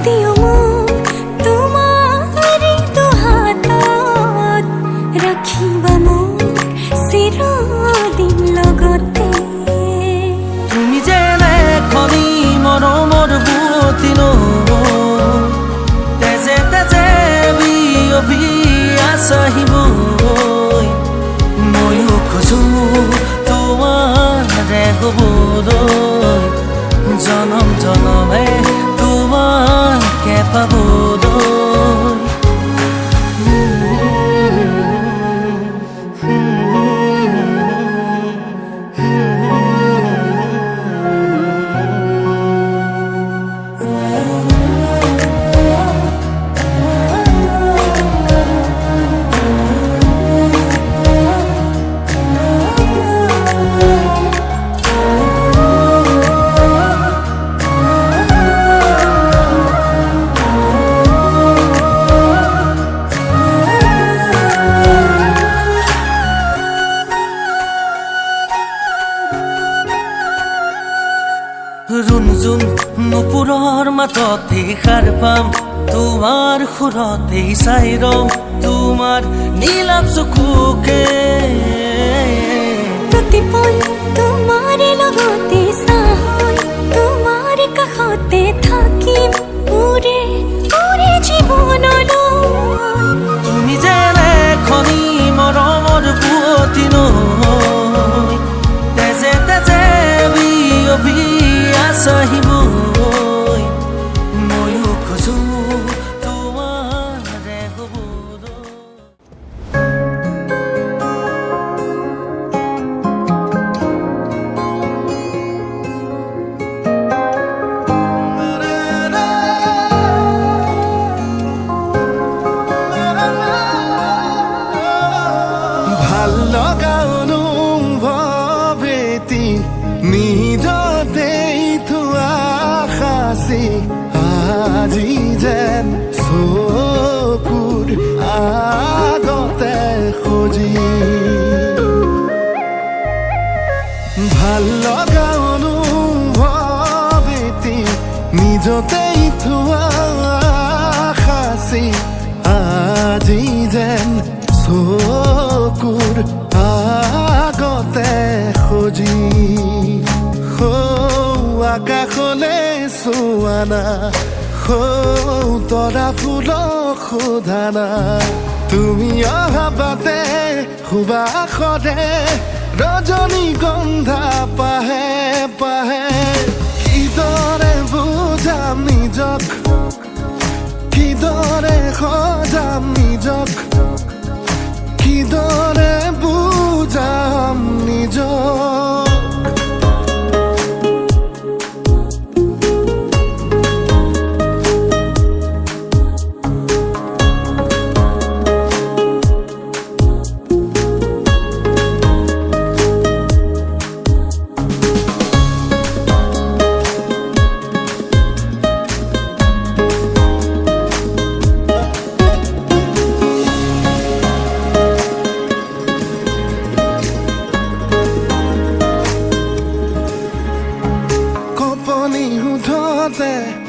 দিও মোক তোমাৰি দুহাতত ৰাখিবা মোক চিৰদিন লগতে তুমি যেনে খনি মৰমৰ বুৱতী নৈ তেজে তেজে বিয়পি আছাহিবৈ ময়ো খোজো তোমাৰে হ'বলৈ জনম জনমে তোমাকে পাবলৈ ৰুণজুন নুপুৰৰ মাততে সাৰ পাম তোমাৰ সুৰতে চাই ৰম তোমাৰ নীলাভ চকুকে প্ৰতিপল তোমাৰে লগতে চাই তোমাৰ কাষতে থাকিম মোৰে জীৱনলৈ তুমি যেনে খনি মৰমৰ বুৱতী নৈ তেজে তেজে বিয়পি আছাহিবৈ ময়ো খোজো তোমাৰে হ'বলৈ ভাল লগা অনুভৱেতি নিজতেই থোৱা সাঁচি আজি যেন চকুৰ আগতে সজি ভাল লগা অনুভৱেতি নিজতেই থোৱা সাঁচি আজি যেন চকুৰ আগতে সজি আকাশলে চোৱানা তৰা ফুলক সোধানা তুমি অহা বাটে সুবাসৰে ৰজনীগন্ধা পাহে পাহে কিদৰে বুজাম নিজক কিদৰে সজাম নিজক কিদৰে বুজাম নিজক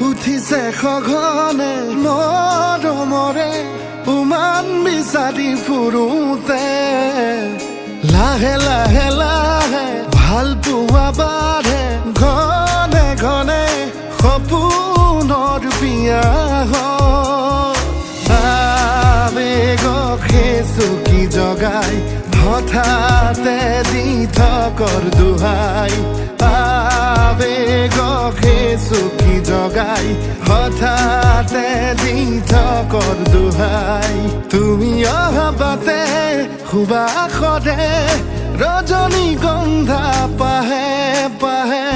উঠিছে সঘনে মৰমৰে উমান বিচাৰি ফুৰোতে লাহে লাহে লাহে ভাল পোৱা বাঢ়ে ঘনে ঘনে সপোনৰ বিয়া আবেগক চুকি জগাই হঠাতে দি থকৰ দোহাই আবেগক চুকি জগাই হঠাতে দি থকৰ দোহাই তুমি অহা বাটে সুবাসৰে ৰজনীগন্ধা পাহে পাহে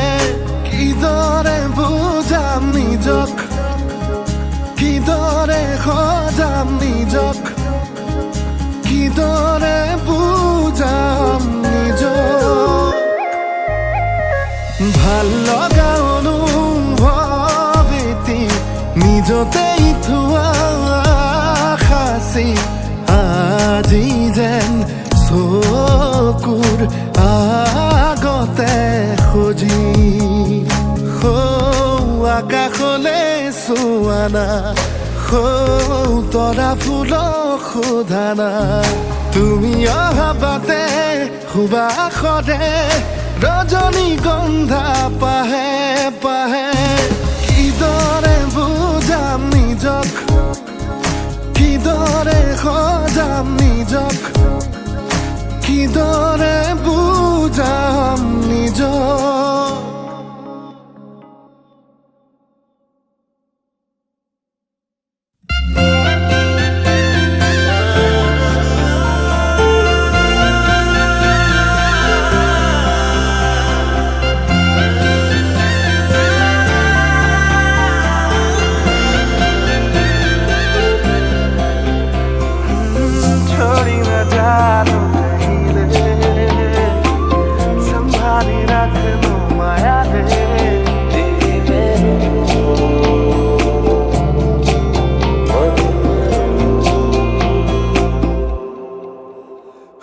কিদৰে বুজাম নিজক কিদৰে সজাম নিজক কিদৰে বুজাম নিজক ভাল লগা অনুভৱেতি নিজতেই থোৱা সাঁচি আজি যেন চকুৰ আগতে সজি আকাশলে চোৱানা তৰা ফুলক সোধানা তুমি অহা বাটে সুবাসৰে ৰজনীগন্ধা পাহে পাহে কিদৰে বুজাম নিজক কিদৰে সজাম নিজক কিদৰে বুজাম নিজক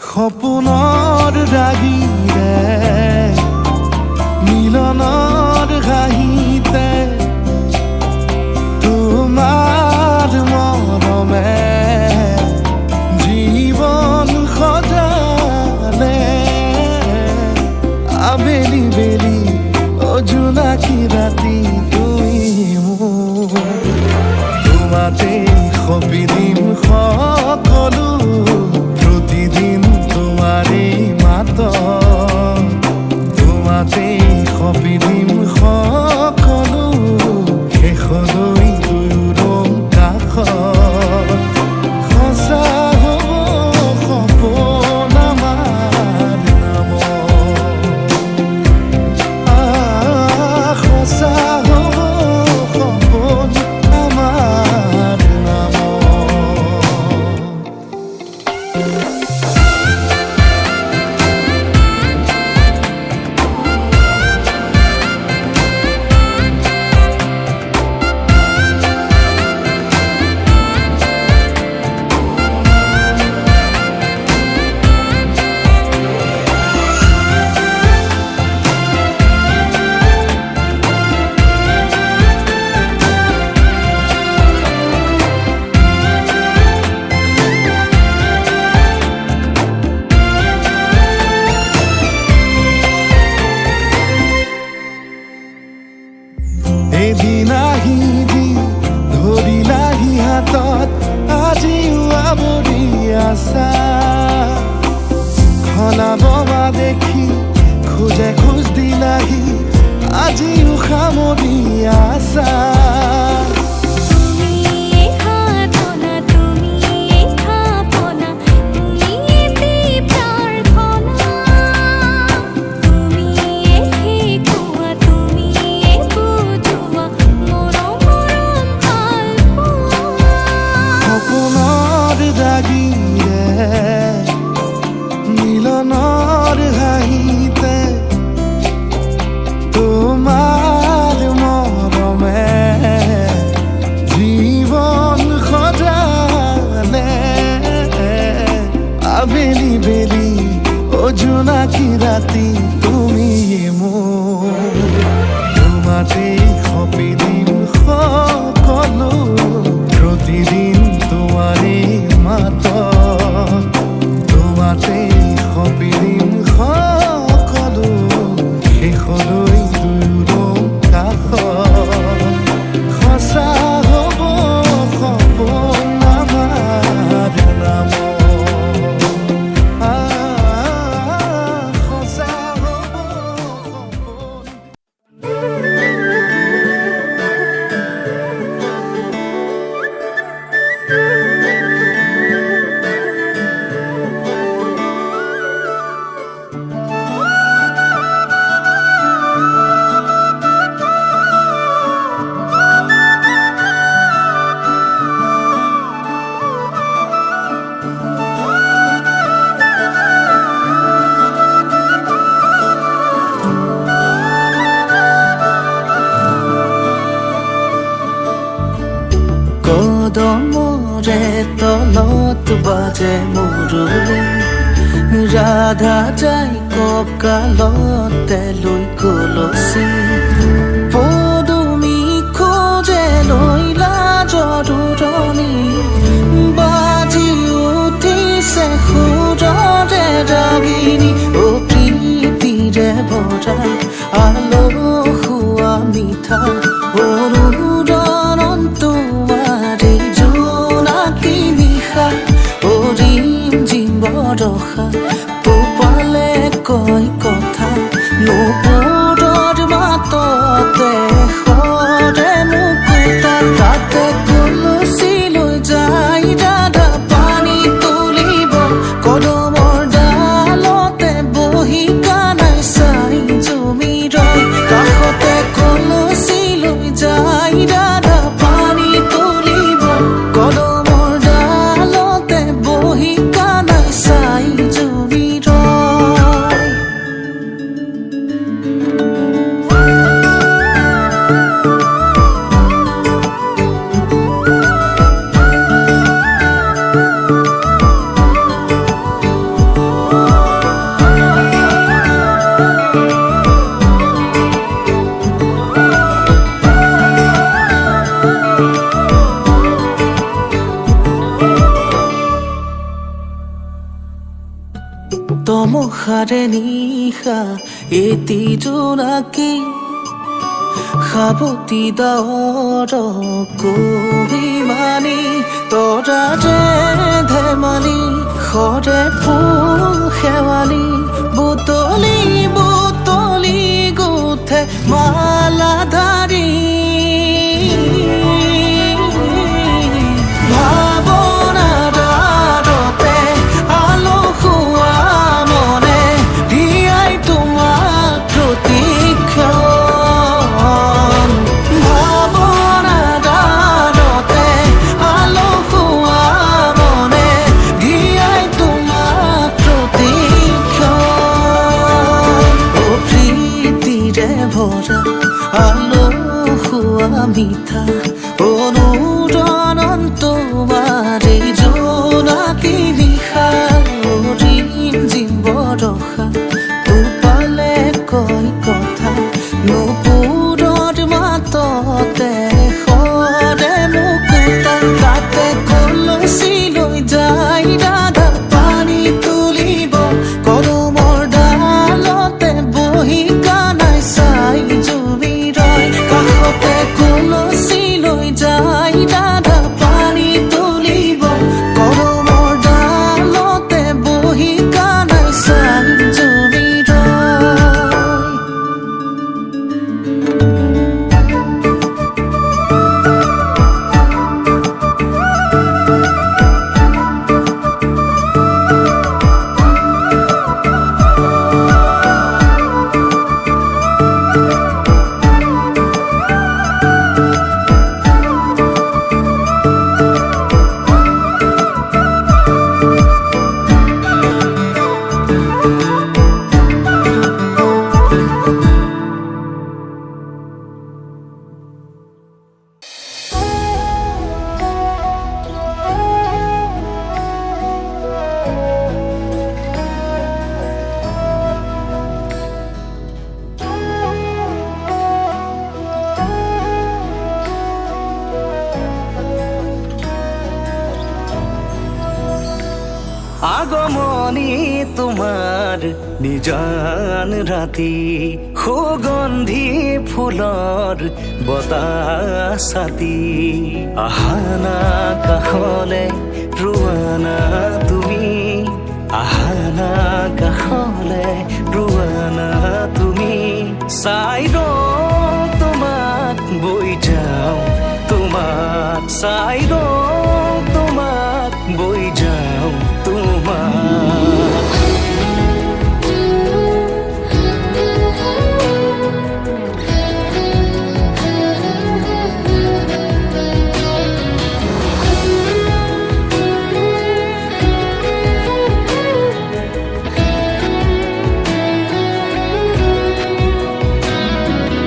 সপোনৰ ৰাগিৰে মিলনৰ হাঁহিতে তোমাৰ মৰমে জীৱন সজালে আবেলি বেলি জোনাকী ৰাতি তুমি মোৰ তোমাতে সপি দিম সকলো প্ৰতিদিন তোমাৰে মাত তোমাতে সপি দিম সকলো শেষলৈ দুয়োৰ কাষত সঁচা হ'ব সপোন আমাৰ নামত সঁচা হ'ব সপোন আমাৰ এদিন আহি দি ধৰিলাহি হাতত আজিও আৱৰি আছা খলাব মা দেখি খোজে খোজ দিলাহি আজিও সামৰি আছা মিলনৰ হাঁহিতে তোমাৰ মৰমে জীৱন সজালে আবেলি বেলি জোনাকী ৰাতি তুমি মোৰ তোমাতে সপি দিম সকলো প্ৰতিদিন তোমাৰে মাত তোমাতে সপি দিম সকলো শেষলৈ দুয়োৰ কাষত সঁচা হ'ব সপোন আমাৰ নামত সঁচা হ'ব সপোন কদমৰে তলত বাজে মুৰুলি ৰাধা যাই কঁকালতে লৈ কলচি পদুমী খোজে লৈ সমসাৰে নিশা এটি জোনাকী সাৱতি ডাৱৰ কহিমানি তৰা যে ধেমালি সৰে ফুল শেৱালি বুটলি বুটলি গুঠে মালাধাৰী ভাৱনাৰ আৰতে আলসুৱা মনে দিয়াই তোমাক প্ৰতিক্ষণ ভাৱনাৰ আৰতে আলসুৱা মনে দিয়াই তোমাক প্ৰতিক্ষণ ও প্ৰীতিৰে ভৰা আলসুৱা মিঠা অনুৰণন তোমাৰ এই জোনাকী নিশা ৰিমঝিম বৰষা টোপালে কয় কথা নুপুৰৰ মাততে সৰে মুকুতা তাতে কলচি লৈ যায় ৰাধা পানী তুলিব কদমৰ ডালতে বহি কানাই চাই জুমি ৰয় কাষতে কলচি লৈ যায় ৰাধা পানী তুলিব কদমৰ ডালতে বহি কানাই চাই জুমি ৰয় আগমনী তোমাৰ নিজান ৰাতি সুগন্ধি ফুলৰ বতাহ ছাতি আহানা কাষলে ৰোৱানা তুমি আহানা কাষলে ৰোৱানা তুমি চাই ৰওঁ তোমাক বৈ যাওঁ তোমাক চাই ৰওঁ তোমাক বৈ যাওঁ তোমাক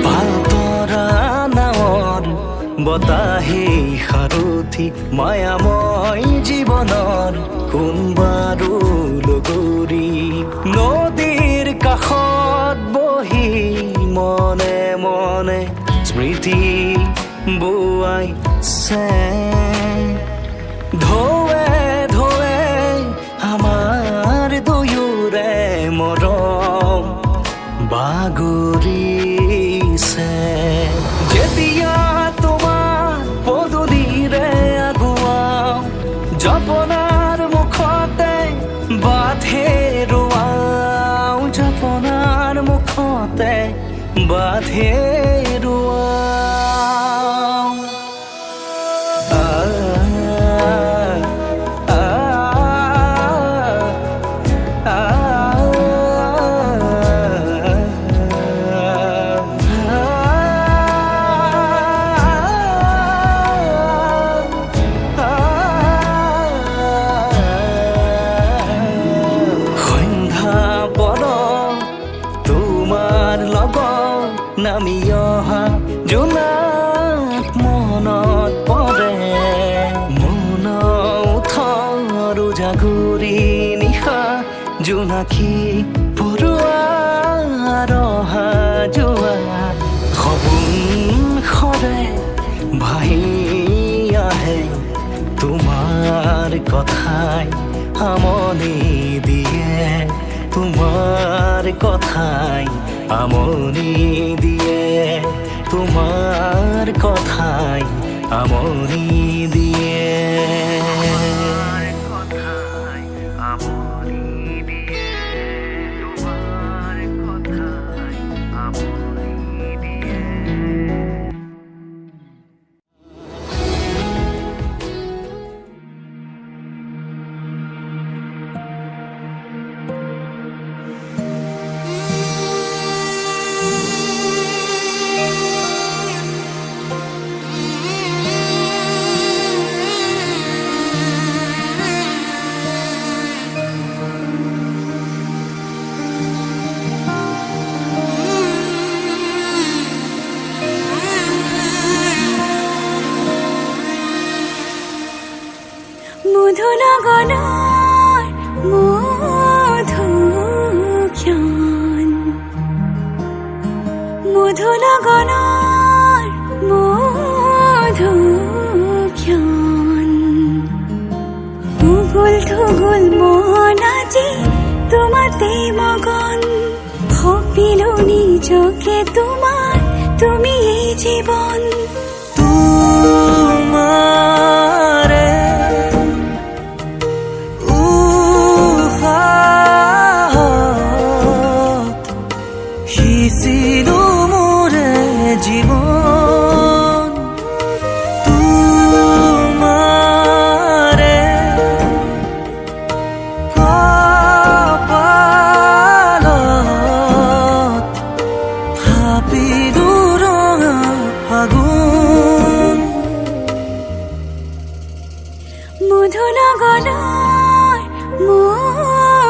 পাতৰা নাৱৰ বতাহে সাৰথি মায়াময় জীৱনৰ কোনবাৰো লগৰী নদীৰ কাষত বহি মনে মনে স্মৃতি বোৱাইছে ঢৌৱে ঢৌৱে আমাৰ দুয়োৰে মৰম বাগৰিছে যেতিয়া তোমাৰ পদূলিৰে আগুৱাও জপনাৰ মুখতে বাধে ৰোৱাও জপনাৰ মুখতে বাধে ৰোৱাও নামি অহা জোনাক মনত পৰে মন উঠৰ জাগুৰি নিশা জোনাকী পৰুৱা ৰহা যোৱা সপোন সৰে ভাহি আহে তোমাৰ কথাই আমনি দিয়ে তোমাৰ কথাই আমনি দিয়ে, তোমাৰ কথাই আমনি দিয়ে। মধুনগনৰ মধুক্ষণ, মধুনগনৰ মধুক্ষণ। উগুল থুগুল মন আজি তোমাতে মগন, ভাবিলো নিজকে তোমাৰ, তুমি এই জীৱন। তোমাৰে উশাহত সিঁচিলো মোৰে জীৱন, তোমাৰে কপালত থাপিলো ৰঙা ফাগুন। মধুনগৰৰ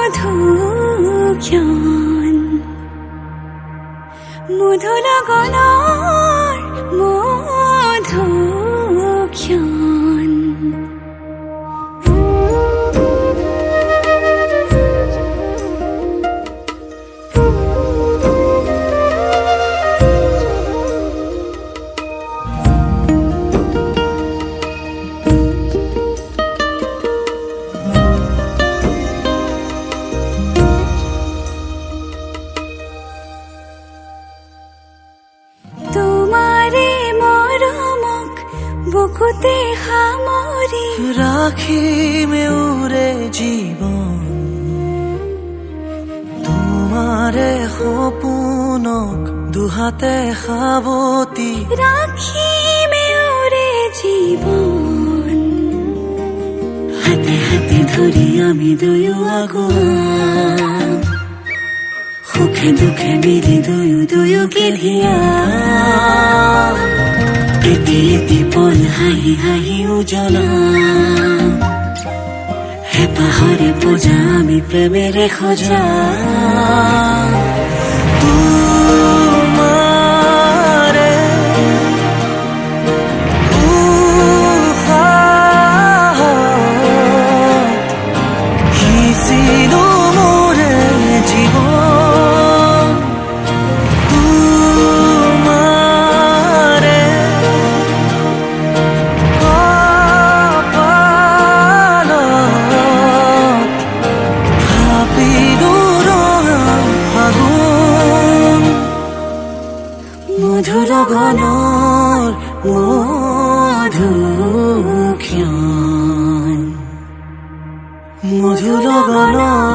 মধুক্ষণ, মধুনগৰৰ মধুক্ষণ। তোমাৰে মৰমক বুকুতে সামৰি ৰাখিম এওঁৰে জীৱন, তোমাৰে সপোনক দুহাতে সাৱটি ৰাখিম এওঁৰে জীৱন। হাতে হাতে ধৰি আমি দুয়ো আগুৱা, সুখে দুখে মিলি দুয়ো দুয়োকে ধিয়া। এটি এটি পল হাঁহি হাঁহি উজ্বলা, হেঁপাহৰে পূজা আমি প্ৰেমেৰে সজা। তোমাৰে উশাহত সিঁচিলো মোৰে জীৱন, তোমাৰে কপালত থাপিলো ৰঙা ফাগুন। মধুনগৰৰ মধুক্ষণ, মধুনগৰৰ